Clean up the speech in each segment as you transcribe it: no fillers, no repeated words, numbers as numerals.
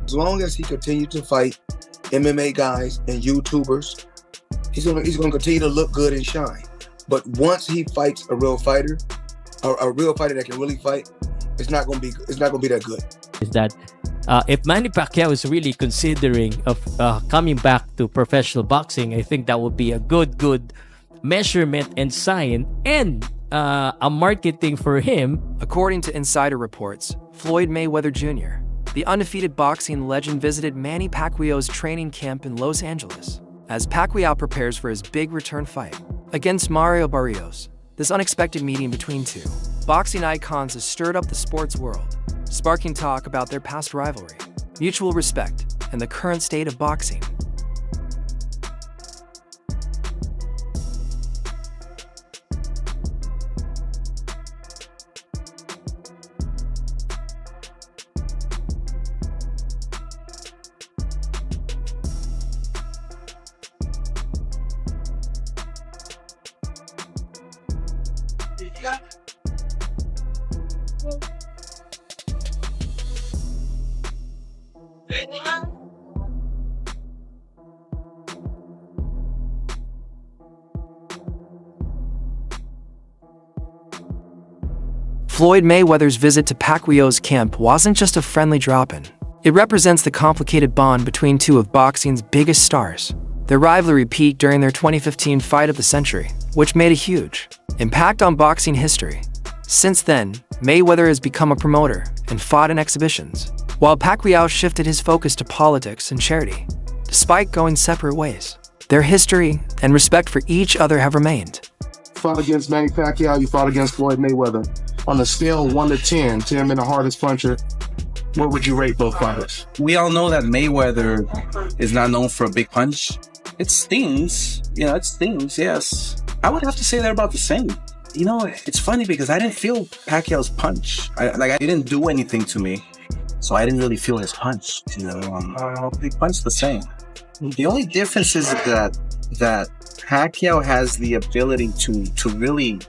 As long as he continues to fight MMA guys and YouTubers, he's gonna continue to look good and shine. But once he fights a real fighter, a real fighter that can really fight, it's not gonna be that good. Is that if Manny Pacquiao is really considering of coming back to professional boxing, I think that would be a good measurement and sign and a marketing for him. According to insider reports, Floyd Mayweather Jr., the undefeated boxing legend, visited Manny Pacquiao's training camp in Los Angeles as Pacquiao prepares for his big return fight against Mario Barrios. This unexpected meeting between two boxing icons has stirred up the sports world, sparking talk about their past rivalry, mutual respect, and the current state of boxing. Floyd Mayweather's visit to Pacquiao's camp wasn't just a friendly drop-in. It represents the complicated bond between two of boxing's biggest stars. Their rivalry peaked during their 2015 fight of the century, which made a huge impact on boxing history. Since then, Mayweather has become a promoter and fought in exhibitions, while Pacquiao shifted his focus to politics and charity. Despite going separate ways, their history and respect for each other have remained. Fought against Manny Pacquiao, you fought against Floyd Mayweather. On a scale 1 to 10, 10 being the hardest puncher, what would you rate both fighters? We all know that Mayweather is not known for a big punch. It stings. It stings, yes. I would have to say they're about the same. It's funny because I didn't feel Pacquiao's punch. I didn't do anything to me, so I didn't really feel his punch. They punch the same. The only difference is that Pacquiao has the ability to really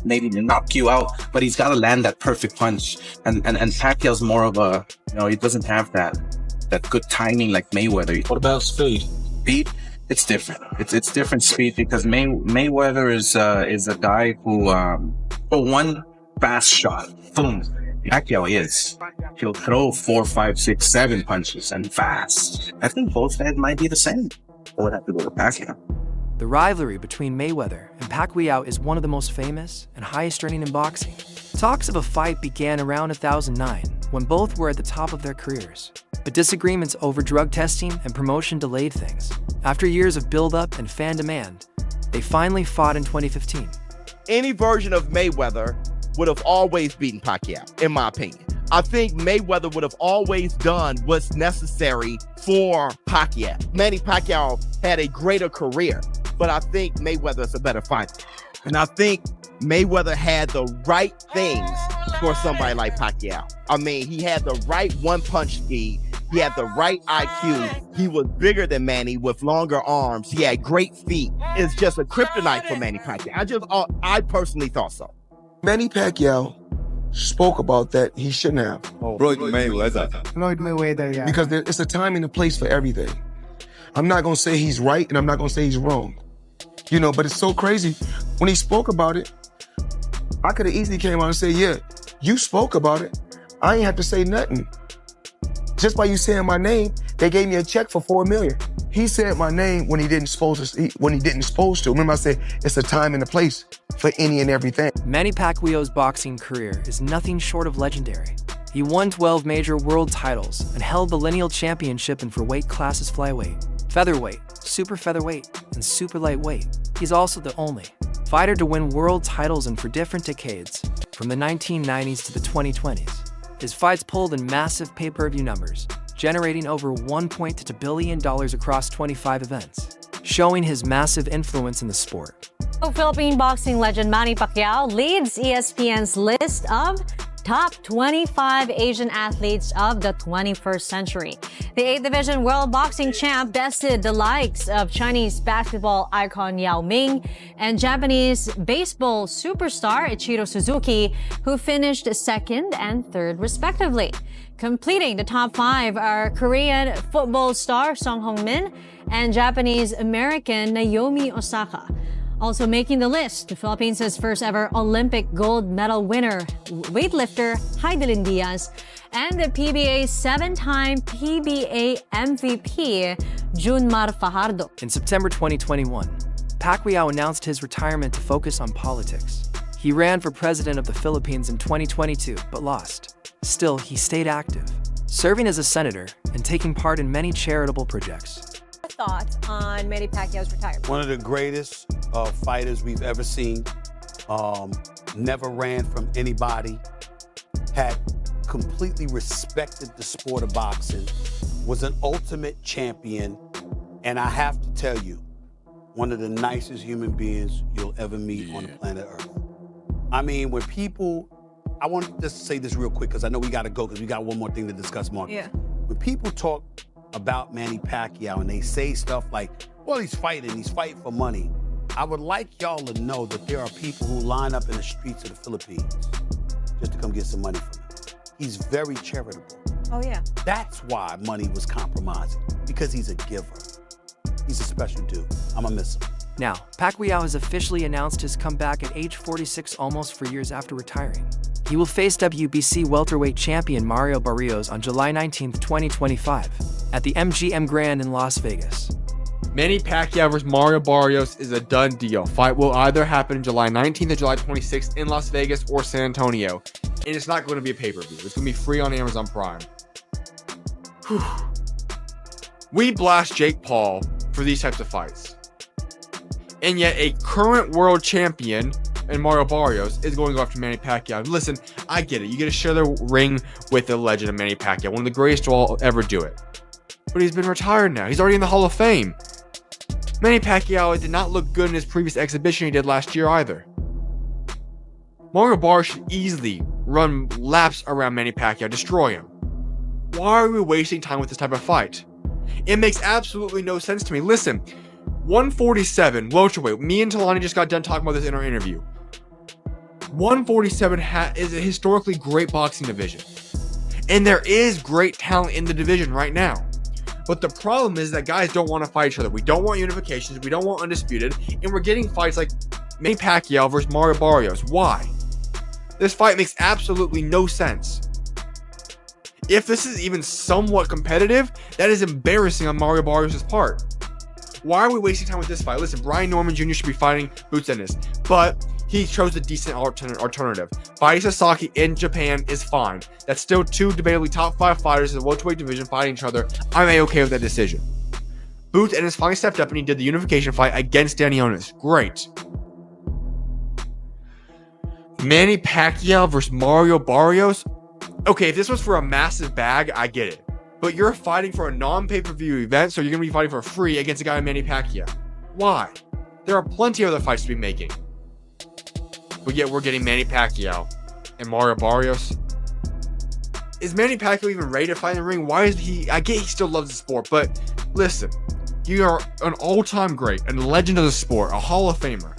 maybe knock you out, but he's got to land that perfect punch. And Pacquiao's more of a, he doesn't have that good timing like Mayweather. What about speed? Speed, it's different. It's different speed because Mayweather is a guy who for one fast shot, boom. Pacquiao he'll throw 4, 5, 6, 7 punches and fast. I think both guys might be the same. I would have to go to Pacquiao. The rivalry between Mayweather and Pacquiao is one of the most famous and highest earning in boxing. Talks of a fight began around 2009, when both were at the top of their careers. But disagreements over drug testing and promotion delayed things. After years of build-up and fan demand, they finally fought in 2015. Any version of Mayweather would have always beaten Pacquiao, in my opinion. I think Mayweather would have always done what's necessary for Pacquiao. Manny Pacquiao had a greater career, but I think Mayweather is a better fighter. And I think Mayweather had the right things for somebody like Pacquiao. I mean, he had the right one-punch speed. He had the right IQ. He was bigger than Manny with longer arms. He had great feet. It's just a kryptonite for Manny Pacquiao. I personally thought so. Manny Pacquiao spoke about that he shouldn't have. Floyd Mayweather, yeah. Because it's a time and a place for everything. I'm not going to say he's right and I'm not going to say he's wrong. But it's so crazy. When he spoke about it, I could have easily came out and said, yeah, you spoke about it. I ain't have to say nothing. Just by you saying my name, they gave me a check for $4 million. He said my name when he didn't supposed to. Remember I said it's a time and a place for any and everything. Manny Pacquiao's boxing career is nothing short of legendary. He won 12 major world titles and held the lineal championship in for weight classes flyweight, featherweight, super featherweight, and super lightweight. He's also the only fighter to win world titles in for different decades, from the 1990s to the 2020s. His fights pulled in massive pay-per-view numbers, generating over $1.2 billion across 25 events, showing his massive influence in the sport. Philippine boxing legend Manny Pacquiao leads ESPN's list of top 25 Asian athletes of the 21st century. The 8th Division World Boxing Champ bested the likes of Chinese basketball icon Yao Ming and Japanese baseball superstar Ichiro Suzuki, who finished second and third respectively. Completing the top 5 are Korean football star Song Hong-min and Japanese-American Naomi Osaka. Also making the list, the Philippines' first ever Olympic gold medal winner, weightlifter Heidelin Diaz, and the PBA's 7-time PBA MVP, Junmar Fajardo. In September 2021, Pacquiao announced his retirement to focus on politics. He ran for president of the Philippines in 2022, but lost. Still, he stayed active, serving as a senator and taking part in many charitable projects. Thoughts on Manny Pacquiao's retirement? One of the greatest fighters we've ever seen. Never ran from anybody. Had completely respected the sport of boxing. Was an ultimate champion. And I have to tell you, one of the nicest human beings you'll ever meet on the planet Earth. I mean, when people, I want to just say this real quick because I know we got to go because we got one more thing to discuss, Mark. Yeah. When people talk about Manny Pacquiao and they say stuff like, well, he's fighting for money. I would like y'all to know that there are people who line up in the streets of the Philippines just to come get some money from him. He's very charitable. Oh, yeah. That's why money was compromising, because he's a giver. He's a special dude. I'm gonna miss him. Now, Pacquiao has officially announced his comeback at age 46, almost 4 years after retiring. He will face WBC welterweight champion Mario Barrios on July 19, 2025, at the MGM Grand in Las Vegas. Manny Pacquiao vs. Mario Barrios is a done deal. Fight will either happen July 19th or July 26th in Las Vegas or San Antonio. And it's not going to be a pay-per-view. It's going to be free on Amazon Prime. Whew. We blast Jake Paul for these types of fights. And yet a current world champion and Mario Barrios is going to go after Manny Pacquiao. Listen, I get it. You get to share the ring with the legend of Manny Pacquiao, one of the greatest to all ever do it. But he's been retired now. He's already in the Hall of Fame. Manny Pacquiao did not look good in his previous exhibition he did last year either. Mario Barrios should easily run laps around Manny Pacquiao, destroy him. Why are we wasting time with this type of fight? It makes absolutely no sense to me. Listen, 147 welterweight. Me and Talani just got done talking about this in our interview. 147 is a historically great boxing division. And there is great talent in the division right now. But the problem is that guys don't want to fight each other. We don't want unifications. We don't want undisputed. And we're getting fights like Manny Pacquiao versus Mario Barrios. Why? This fight makes absolutely no sense. If this is even somewhat competitive, that is embarrassing on Mario Barrios' part. Why are we wasting time with this fight? Listen, Brian Norman Jr. should be fighting Boots Ennis, but he chose a decent alternative. Fighting Sasaki in Japan is fine. That's still two debatably top 5 fighters in the welterweight division fighting each other. I'm A-okay with that decision. Boots Ennis finally stepped up and he did the unification fight against Danny Onis. Great. Manny Pacquiao versus Mario Barrios. Okay, if this was for a massive bag, I get it. But you're fighting for a non-pay-per-view event, so you're going to be fighting for free against a guy like Manny Pacquiao. Why? There are plenty of other fights to be making. But yet we're getting Manny Pacquiao and Mario Barrios. Is Manny Pacquiao even ready to fight in the ring? Why is he... I get he still loves the sport, but listen. You are an all-time great, a legend of the sport, a Hall of Famer.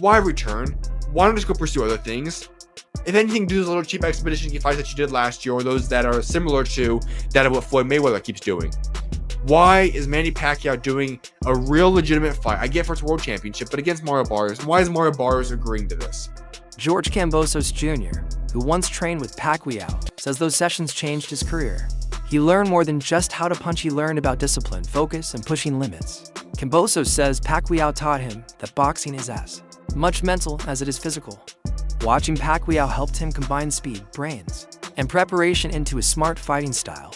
Why return? Why not just go pursue other things? If anything, do those little cheap expedition fights that you did last year, or those that are similar to that of what Floyd Mayweather keeps doing. Why is Manny Pacquiao doing a real legitimate fight? I get for its world championship, but against Mario Barrios. Why is Mario Barrios agreeing to this? George Kambosos Jr., who once trained with Pacquiao, says those sessions changed his career. He learned more than just how to punch. He learned about discipline, focus, and pushing limits. Kambosos says Pacquiao taught him that boxing is as much mental as it is physical. Watching Pacquiao helped him combine speed, brains, and preparation into a smart fighting style.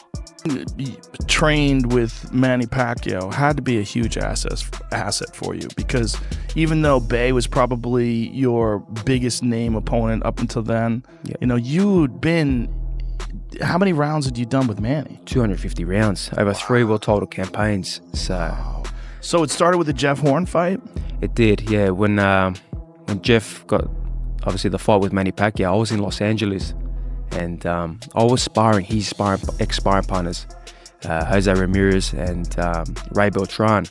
Trained with Manny Pacquiao had to be a huge asset for you, because even though Bay was probably your biggest name opponent up until then, you know, you'd been... How many rounds had you done with Manny? 250 rounds over 3 world title campaigns. So it started with the Jeff Horn fight? It did, yeah. When Jeff got obviously the fight with Manny Pacquiao, I was in Los Angeles, And I was sparring his ex-sparring partners, Jose Ramirez and Ray Beltran.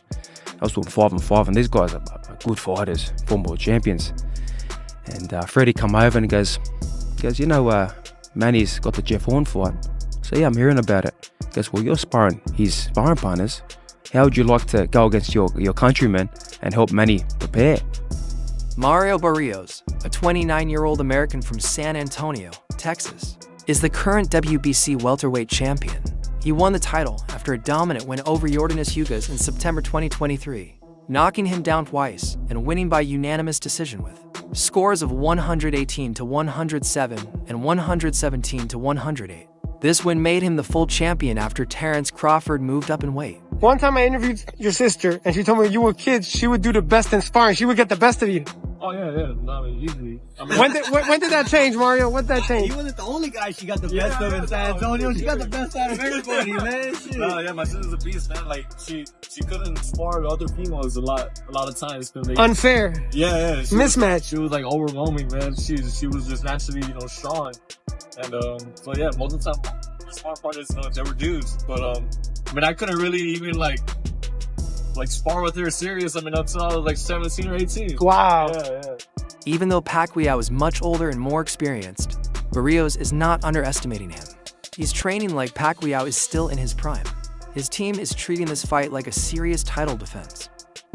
I was doing 5-on-5, and these guys are good fighters, former world champions. And Freddie come over and he goes, you know, Manny's got the Jeff Horn fight. So yeah, I'm hearing about it. He goes, well, you're sparring his sparring partners. How would you like to go against your countrymen and help Manny prepare? Mario Barrios, a 29-year-old American from San Antonio, Texas, is the current WBC welterweight champion. He won the title after a dominant win over Yordenis Ugas in September 2023, knocking him down twice and winning by unanimous decision with scores of 118-107 and 117-108. This win made him the full champion after Terrence Crawford moved up in weight. One time I interviewed your sister, and she told me when you were kids, she would do the best in sparring. She would get the best of you. Oh, yeah. No, easily. I mean, when did that change, Mario? When did that change? He wasn't the only guy she got the best of in San Antonio. She got the best out of everybody, man. Shit. No, yeah, my sister's a beast, man. Like, she couldn't spar with other females a lot of times. Unfair. Yeah. Mismatch. She was like overwhelming, man. She was just naturally, strong. And, so yeah, most of the time, sparring partners, they were dudes. But, I mean, I couldn't really even, like spar with her serious, until I was 17 or 18. Wow. Yeah. Even though Pacquiao is much older and more experienced, Barrios is not underestimating him. He's training like Pacquiao is still in his prime. His team is treating this fight like a serious title defense.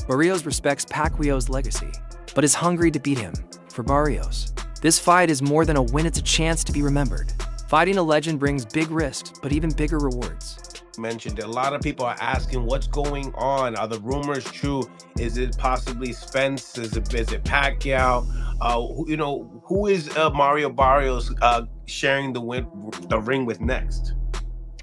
Barrios respects Pacquiao's legacy, but is hungry to beat him. For Barrios, this fight is more than a win, it's a chance to be remembered. Fighting a legend brings big risks, but even bigger rewards. Mentioned, a lot of people are asking what's going on. Are the rumors true? Is it possibly Spence? Is it Pacquiao? Who is Mario Barrios sharing the ring with next?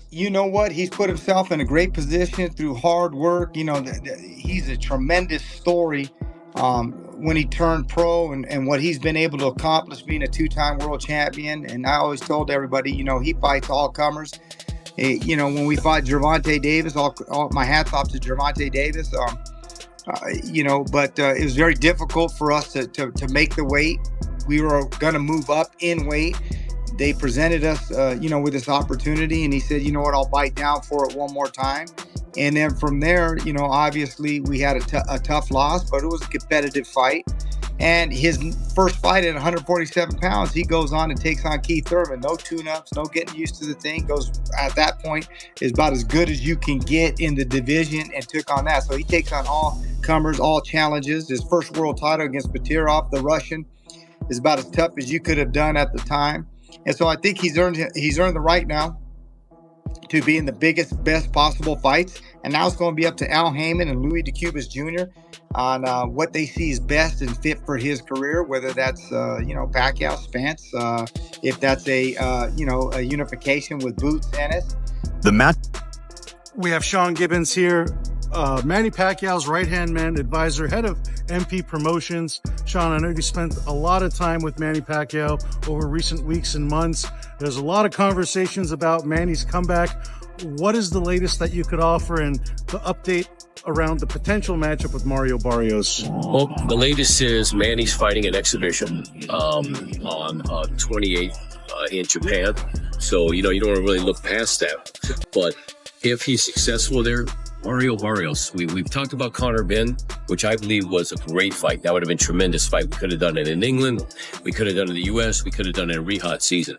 You know what? He's put himself in a great position through hard work. He's a tremendous story when he turned pro and what he's been able to accomplish being a two-time world champion. And I always told everybody, he fights all comers. When we fought Gervonta Davis, all my hats off to Gervonta Davis. But it was very difficult for us to make the weight. We were going to move up in weight. They presented us, with this opportunity, and he said, you know what, I'll bite down for it one more time. And then from there, obviously we had a tough loss, but it was a competitive fight. And his first fight at 147 pounds, he goes on and takes on Keith Thurman. No tune-ups, no getting used to the thing. Goes at that point is about as good as you can get in the division, and took on that. So he takes on all comers, all challenges. His first world title against Batirov, the Russian, is about as tough as you could have done at the time. And so I think he's earned the right now to be in the biggest, best possible fights. And now it's going to be up to Al Heyman and Louis DeCubas Jr. on what they see is best and fit for his career, whether that's, Pacquiao, Spence, if that's a unification with Boots, Ennis. The match. We have Sean Gibbons here, Manny Pacquiao's right-hand man, advisor, head of MP Promotions. Sean, I know you spent a lot of time with Manny Pacquiao over recent weeks and months. There's a lot of conversations about Manny's comeback. What is the latest that you could offer, and the update around the potential matchup with Mario Barrios? Well, the latest is Manny's fighting an exhibition on 28th in Japan. So, you don't really look past that. But if he's successful there, Mario Barrios, we've talked about Conor Benn, which I believe was a great fight. That would have been a tremendous fight. We could have done it in England. We could have done it in the U.S. We could have done it in Riyadh season.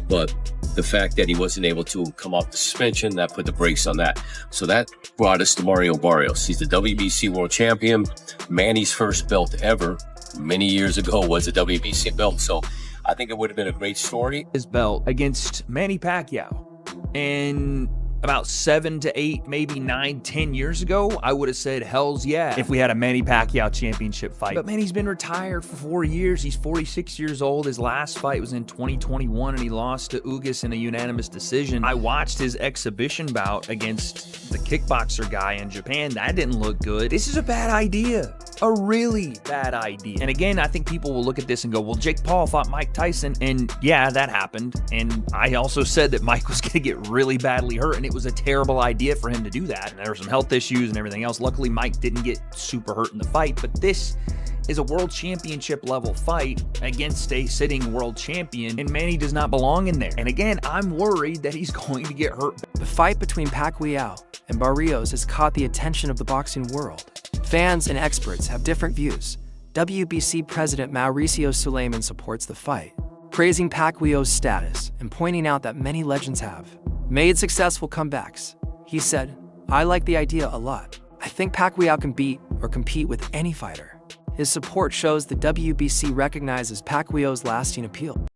But the fact that he wasn't able to come off the suspension, that put the brakes on that. So that brought us to Mario Barrios. He's the WBC world champion. Manny's first belt ever, many years ago, was a WBC belt. So I think it would have been a great story. His belt against Manny Pacquiao. And about 7 to 8, maybe 9, 10 years ago, I would have said, hells yeah, if we had a Manny Pacquiao championship fight. But Manny's been retired for 4 years. He's 46 years old. His last fight was in 2021, and he lost to Ugas in a unanimous decision. I watched his exhibition bout against the kickboxer guy in Japan. That didn't look good. This is a bad idea. A really bad idea. And again, I think people will look at this and go, well, Jake Paul fought Mike Tyson, and yeah, that happened. And I also said that Mike was going to get really badly hurt, and it was a terrible idea for him to do that. And there were some health issues and everything else. Luckily, Mike didn't get super hurt in the fight, but this is a world championship level fight against a sitting world champion, and Manny does not belong in there. And again, I'm worried that he's going to get hurt. The fight between Pacquiao and Barrios has caught the attention of the boxing world. Fans and experts have different views. WBC President Mauricio Suleiman supports the fight, praising Pacquiao's status and pointing out that many legends have made successful comebacks. He said, "I like the idea a lot. I think Pacquiao can beat or compete with any fighter." His support shows the WBC recognizes Pacquiao's lasting appeal.